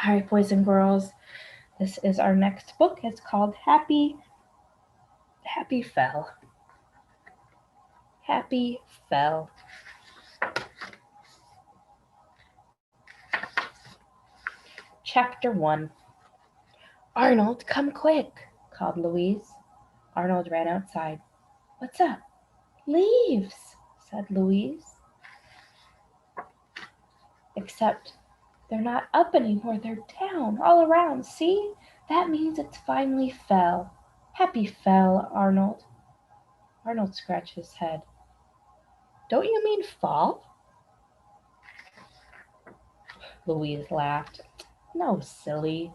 All right, boys and girls, this is our next book. It's called Happy Fell. Happy Fell. Chapter 1. Arnold, come quick, called Louise. Arnold ran outside. What's up? Leaves, said Louise. Except they're not up anymore, they're down, all around. See? That means it's finally fell. Happy fell, Arnold. Arnold scratched his head. Don't you mean fall? Louise laughed. No, silly.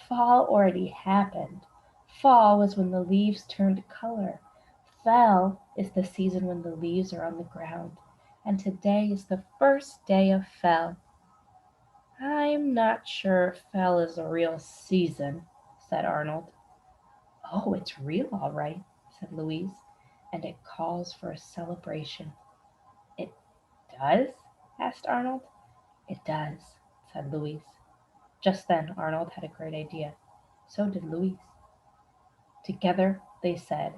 Fall already happened. Fall was when the leaves turned color. Fell is the season when the leaves are on the ground. And today is the first day of fell. I'm not sure fell is a real season, said Arnold. Oh, it's real, all right, said Louise, and it calls for a celebration. It does? Asked Arnold. It does, said Louise. Just then Arnold had a great idea. So did Louise. Together they said,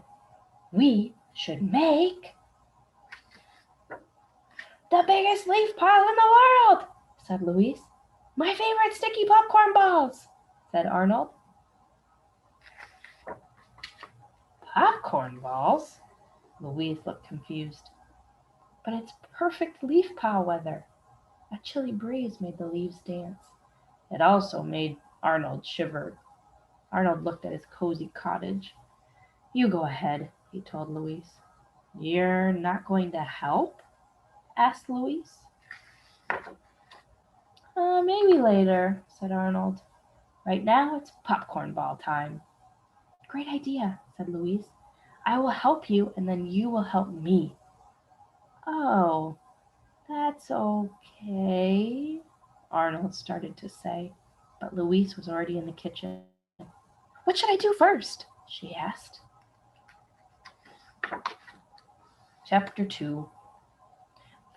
we should make the biggest leaf pile in the world, said Louise. My favorite sticky popcorn balls, said Arnold. Popcorn balls? Louise looked confused. But it's perfect leaf pile weather. A chilly breeze made the leaves dance. It also made Arnold shiver. Arnold looked at his cozy cottage. You go ahead, he told Louise. You're not going to help? Asked Louise. Maybe later, said Arnold. Right now it's popcorn ball time. Great idea, said Louise. I will help you and then you will help me. Oh, that's okay, Arnold started to say, but Louise was already in the kitchen. What should I do first? She asked. Chapter 2.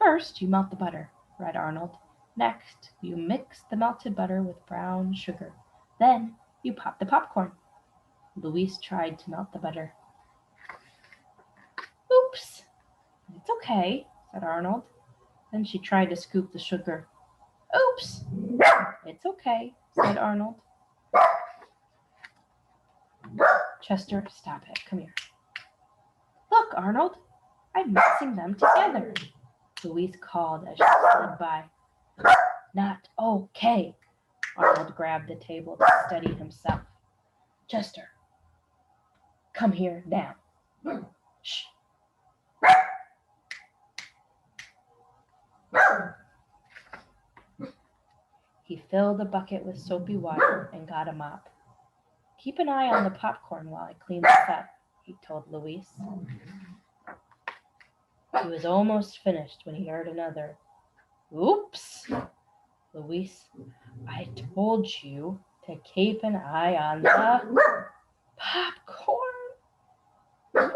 First, you melt the butter, read Arnold. Next, you mix the melted butter with brown sugar. Then, you pop the popcorn. Louise tried to melt the butter. Oops! It's okay, said Arnold. Then she tried to scoop the sugar. Oops! It's okay, said Arnold. Chester, stop it. Come here. Look, Arnold, I'm mixing them together, Louise called as she slid by. Not okay. Arnold grabbed the table to steady himself. Chester, come here now. Shh. He filled a bucket with soapy water and got a mop. Keep an eye on the popcorn while I clean this up, he told Louise. He was almost finished when he heard another. Oops! Louise, I told you to keep an eye on the popcorn. Whee!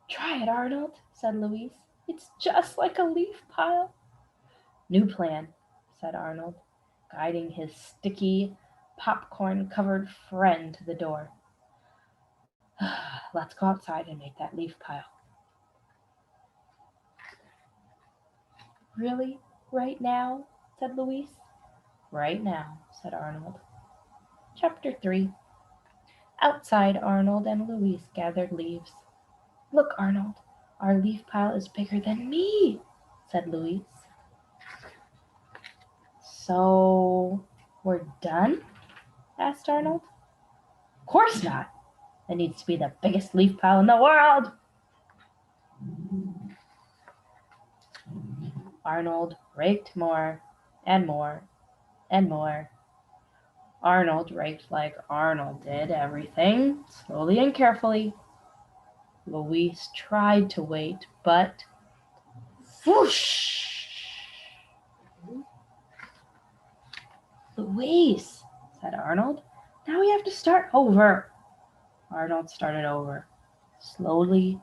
Try it, Arnold, said Louise. It's just like a leaf pile. New plan, said Arnold, guiding his sticky, popcorn-covered friend to the door. Let's go outside and make that leaf pile. Really? Right now? Said Louise. Right now, said Arnold. Chapter 3. Outside, Arnold and Louise gathered leaves. Look, Arnold, our leaf pile is bigger than me, said Louise. So, we're done? Asked Arnold. Of course not. It needs to be the biggest leaf pile in the world. Arnold raked more and more and more. Arnold raked like Arnold did everything, slowly and carefully. Louise tried to wait, but whoosh! Louise, said Arnold, now we have to start over. Arnold started over, slowly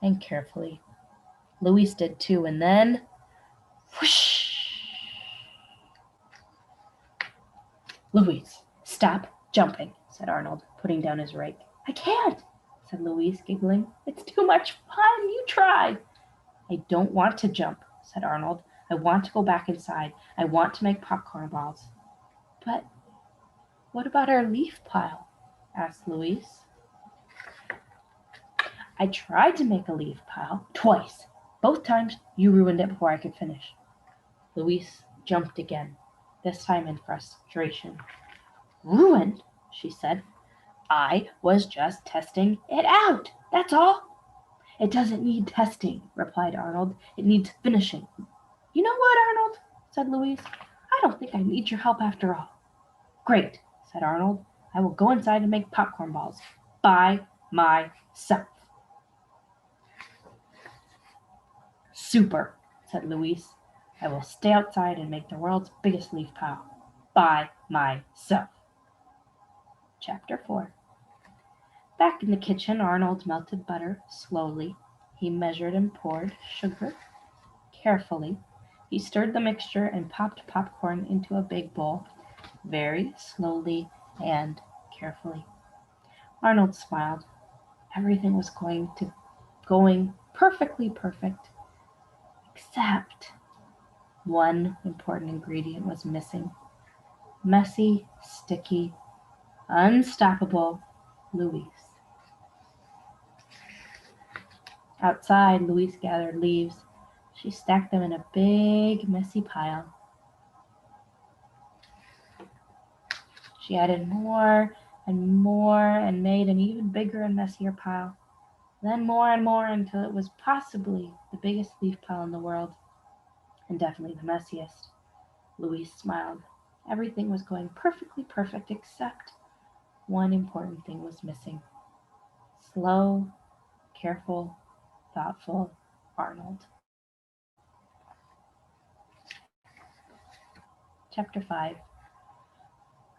and carefully. Louise did too, and then whoosh! Louise, stop jumping, said Arnold, putting down his rake. I can't, said Louise, giggling. It's too much fun. You try. I don't want to jump, said Arnold. I want to go back inside. I want to make popcorn balls. But what about our leaf pile? Asked Louise. I tried to make a leaf pile twice. Both times you ruined it before I could finish. Louise jumped again, this time in frustration. Ruined, she said. I was just testing it out, that's all. It doesn't need testing, replied Arnold. It needs finishing. You know what, Arnold, said Louise. I don't think I need your help after all. Great, said Arnold. I will go inside and make popcorn balls by myself. Super, said Louise. I will stay outside and make the world's biggest leaf pile by myself. Chapter 4. Back in the kitchen, Arnold melted butter slowly. He measured and poured sugar carefully. He stirred the mixture and popped popcorn into a big bowl, very slowly and carefully. Arnold smiled. Everything was going perfectly perfect, except one important ingredient was missing. Messy, sticky, unstoppable Louise. Outside, Louise gathered leaves. She stacked them in a big, messy pile. She added more and more and made an even bigger and messier pile. Then more and more until it was possibly the biggest leaf pile in the world, and definitely the messiest. Louise smiled. Everything was going perfectly perfect except one important thing was missing. Slow, careful, thoughtful Arnold. Chapter 5.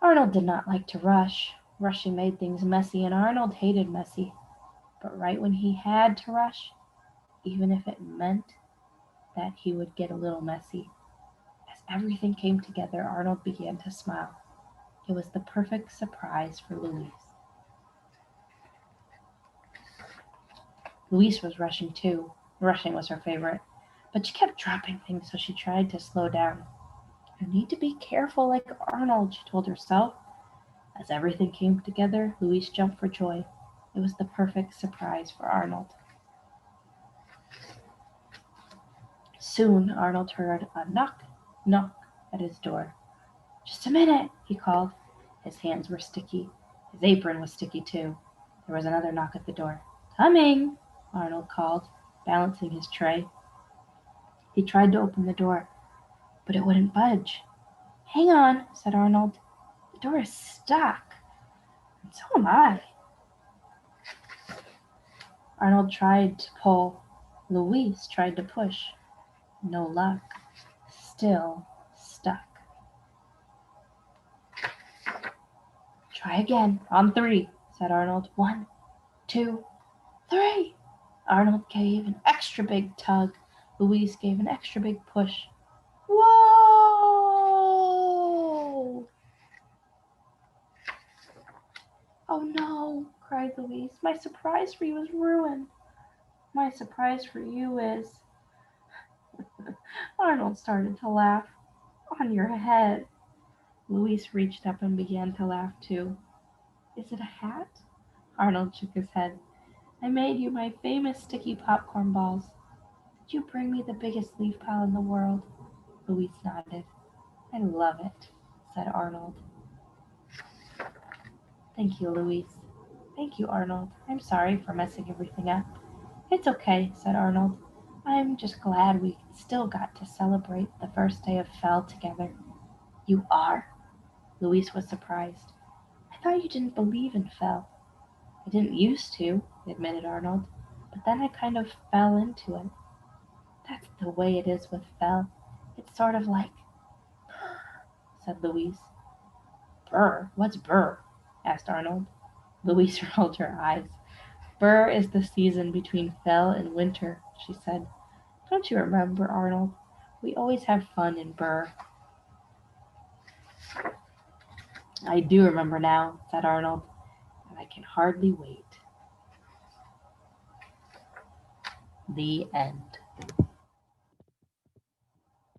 Arnold did not like to rush. Rushing made things messy, and Arnold hated messy. But right when he had to rush, even if it meant that he would get a little messy, as everything came together, Arnold began to smile. It was the perfect surprise for Louise. Louise was rushing too. Rushing was her favorite. But she kept dropping things, so she tried to slow down. You need to be careful like Arnold, she told herself. As everything came together, Louise jumped for joy. It was the perfect surprise for Arnold. Soon Arnold heard a knock, knock at his door. Just a minute, he called. His hands were sticky. His apron was sticky too. There was another knock at the door. Coming, Arnold called, balancing his tray. He tried to open the door, but it wouldn't budge. Hang on, said Arnold. The door is stuck. And so am I. Arnold tried to pull. Louise tried to push. No luck. Still stuck. Try again. On 3, said Arnold. 1, 2, 3. Arnold gave an extra big tug. Louise gave an extra big push. Whoa! Oh no, cried Louise. My surprise for you is ruined. My surprise for you is... Arnold started to laugh. On your head. Louise reached up and began to laugh too. Is it a hat? Arnold shook his head. I made you my famous sticky popcorn balls. Did you bring me the biggest leaf pile in the world? Louise nodded. I love it, said Arnold. Thank you, Louise. Thank you, Arnold. I'm sorry for messing everything up. It's okay, said Arnold. I'm just glad we still got to celebrate the first day of Fell together. You are? Louise was surprised. I thought you didn't believe in Fell. I didn't used to, admitted Arnold, but then I kind of fell into it. That's the way it is with Fell. It's sort of like... said Louise. Burr? What's Burr? Asked Arnold. Louise rolled her eyes. Burr is the season between Fell and winter, she said. Don't you remember, Arnold? We always have fun in Burr. I do remember now, said Arnold, and I can hardly wait. The end.